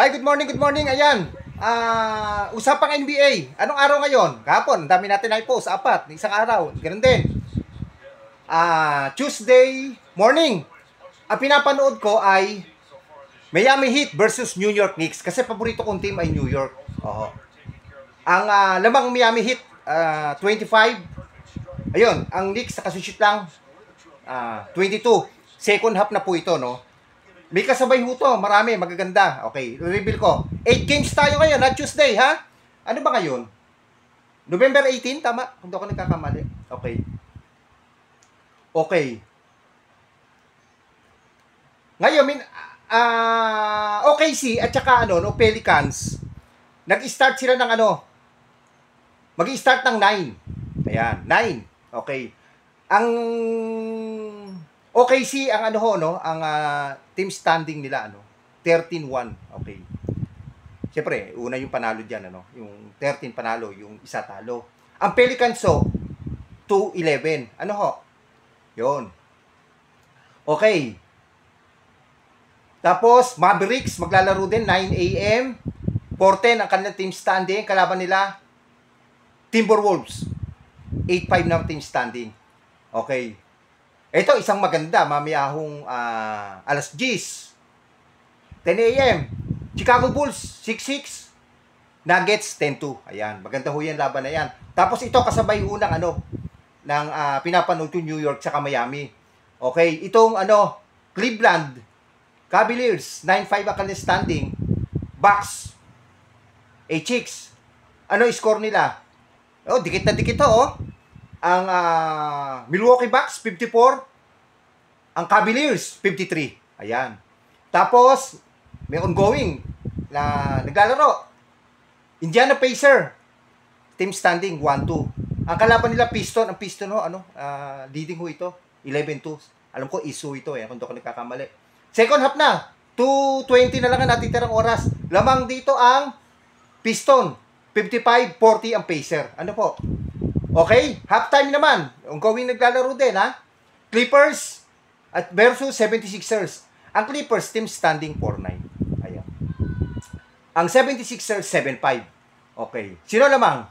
Hi, good morning, good morning. Ayan. Usapang NBA. Anong araw ngayon? Kahapon, ang dami natin na post. Apat, isang araw. Ganun din. Tuesday morning. Ang pinapanood ko ay Miami Heat versus New York Knicks. Kasi paborito kong team ay New York. Oo. Ang lamang Miami Heat, 25. Ayun, ang Knicks nakasushit lang 22. Second half na po ito, no? May kasabay ho to, marami, magaganda. Okay, reveal ko. 8 games tayo ngayon, na Tuesday, ha? Ano ba ngayon? November 18, tama? Kung ako nagkakamali. Okay. Okay. Ngayon, OKC at saka Pelicans, nag-start sila ng mag-i-start ng 9. Ayan, 9. Okay. Ang OKC ang ang team standing nila 13-1. Okay. Siyempre, una yung panalo diyan yung 13 panalo, yung isa talo. Ang Pelicans 2-11. 'Yon. Okay. Tapos Mavericks maglalaro din 9 AM. 4-10 ang kanilang team standing, kalaban nila Timberwolves. 8-5 na team standing. Okay. Ito, isang maganda, mamayahong alas 10. 10 a.m. Chicago Bulls, 6-6. Nuggets, 10-2. Ayan, maganda ho yan, laban na yan. Tapos ito, kasabay unang ng pinapanood ko New York saka Miami. Okay, itong Cleveland Cavaliers, 9-5 ang kanilang standing. Bucks, 8-6. Score nila? Dikit na dikit to, Ang Milwaukee Bucks, 54. Ang Cavaliers, 53. Ayan. Tapos, may ongoing na naglalaro. Indiana Pacers, team standing, 1-2. Ang kalaban nila, Piston. Ang Piston, leading ho ito, 11-2. Alam ko, issue ito, kung doon ko nagkakamali. Second half na, 2:20 na lang ang natitirang oras. Lamang dito ang Piston, 55-40 ang Pacers. Ano po? Okay, halftime naman. Ongoing naglalaro din, ha? Clippers at versus 76ers. Ang Clippers team standing 4-9. Ayan. Ang 76ers 7-5. Okay. Sino lamang?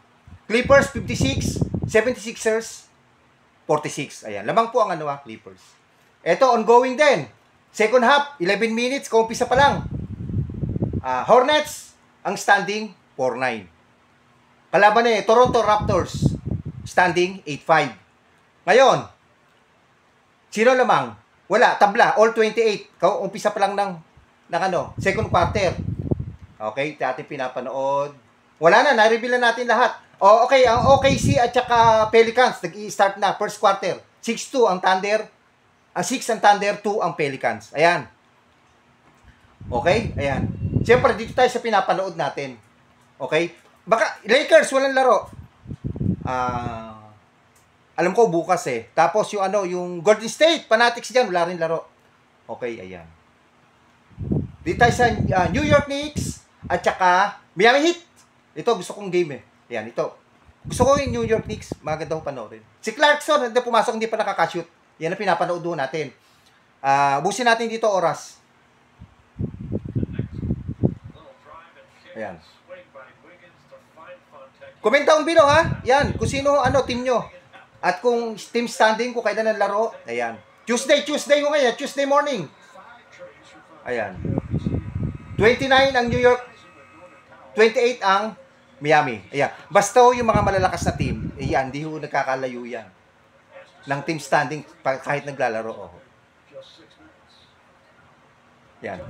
Clippers 56, 76ers 46. Ayan. Lamang po ang Clippers. Ito ongoing din. Second half, 11 minutes, kumpisa pa lang. Hornets ang standing 4-9. Kalaban na Toronto Raptors standing 8-5. Ngayon, sino lamang? Wala, tabla, all 28. Umpisa pa lang ng second quarter. Okay, ating pinapanood. Wala na, na-reveal na natin lahat. Okay, ang OKC at saka Pelicans, nag-i-start na, first quarter. 6-2 ang Thunder. 6 ang Thunder, 2 ang Pelicans. Ayan. Okay, ayan. Siyempre, dito tayo sa pinapanood natin. Okay? Baka, Lakers, walang laro. Alam ko bukas Tapos yung Golden State Fanatics diyan wala rin laro. Okay, ayan. Dito tayo sa New York Knicks at saka Miami Heat. Ito gusto kong game Ayan, ito. Gusto ko yung New York Knicks, maganda ko panoorin. Si Clarkson, hindi pumasok, hindi pa nakaka-shoot. Yan ang pinapanood doon natin. Busin natin dito oras. Ayan. Comment down below, ha? Yan, kung sino, team nyo. At kung team standing, kung kailan ang laro. Ayan. Tuesday ko ngayon. Tuesday morning. Ayan. 29 ang New York. 28 ang Miami. Ayan. Basta yung mga malalakas na team, ayan, di ho nagkakalayo yan. Ng team standing, kahit naglalaro. Ayan.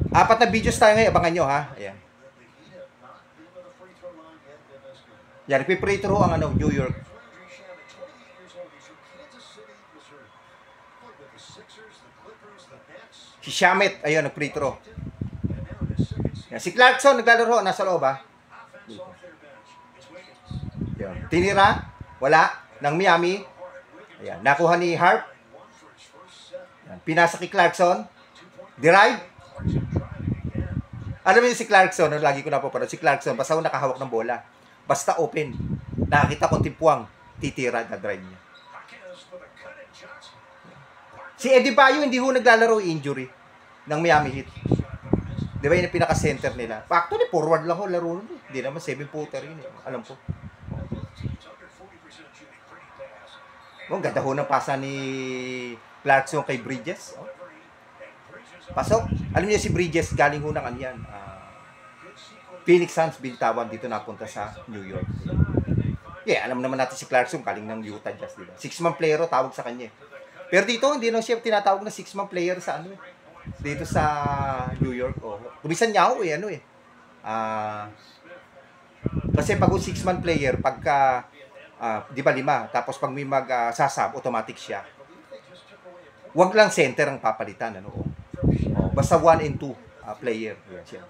4 na videos tayo ngayon. Abangan nyo, ha? Ayan. Yan, nagpipray through ang New York. Si Shamet, ayun, nag-free throw. Yan, si Clarkson, naglalaro, nasa loob, ha? Yan. Tinira, wala, ng Miami. Ayan, nakuha ni Harp. Yan, pinasa kay Clarkson. Drive. Alam mo yung si Clarkson, lagi ko napapanood, si Clarkson, basta nakahawak ng bola. Basta open. Nakita ko timpuang titira na drive niya. Si Eddie Bayo hindi ho naglalaro injury ng Miami Heat. Di ba yun yung pinaka-center nila? Actually, forward lang ho, laro nun. Hindi naman 7-footer yun. Alam ko. Ang ganda ho ng pasa ni Clarkson kay Bridges. Pasok. Alam niyo si Bridges, galing ho ng anyan. Phoenix Suns, bintawan dito napunta sa New York. Yeah, alam naman natin si Clarkson, galing ng Utah Jazz. Diba? 6-man player tawag sa kanya. Pero dito, hindi na siya tinatawag na 6-man player sa ano dito sa New York. Kumisan niya ako kasi pag 6-man player, pagka, di ba 5, tapos pag may sasab, automatic siya. Huwag lang center ang papalitan. Basta 1 and 2 player. Yan siya.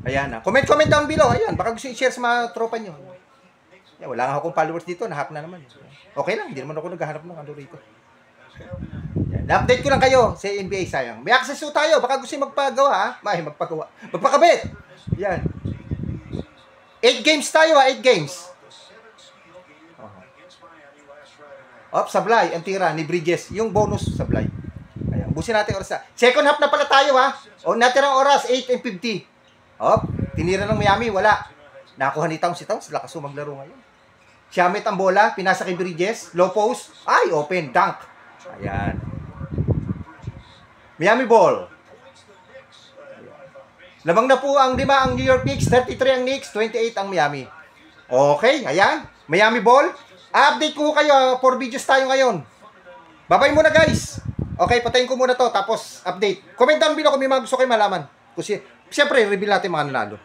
Ayan na. Comment down below. Ayan, baka gusto i-share sa mga tropa nyo. Yan, wala nga akong followers dito, nahack na naman. Okay lang, hindi naman ako naghahanap ng ano rito. Na-update ko lang kayo sa NBA, sayang. May access po tayo, baka gusto magpagawa, magpakabit. Yan. 8 games tayo 8 games. Sablay, ang tira ni Bridges, yung bonus sablay. Ayan, busin natin oras na. Second half na pala tayo natirang oras, 8:50. Tinira ng Miami, wala. Nakuha ni Towns, lakas maglaro ngayon. Shamet ang bola, pinasa kay Bridges, low post, open, dunk. Ayan. Miami ball. Lamang na po ang 5 ang New York Knicks, 33 ang Knicks, 28 ang Miami. Okay, ayan. Miami ball. Update ko kayo, 4 videos tayo ngayon. Bye-bye muna guys. Okay, patayin ko muna to, tapos update. Comment down below kung may mga gusto kayo malaman. Kasi, siyempre, reveal natin mga nanalo.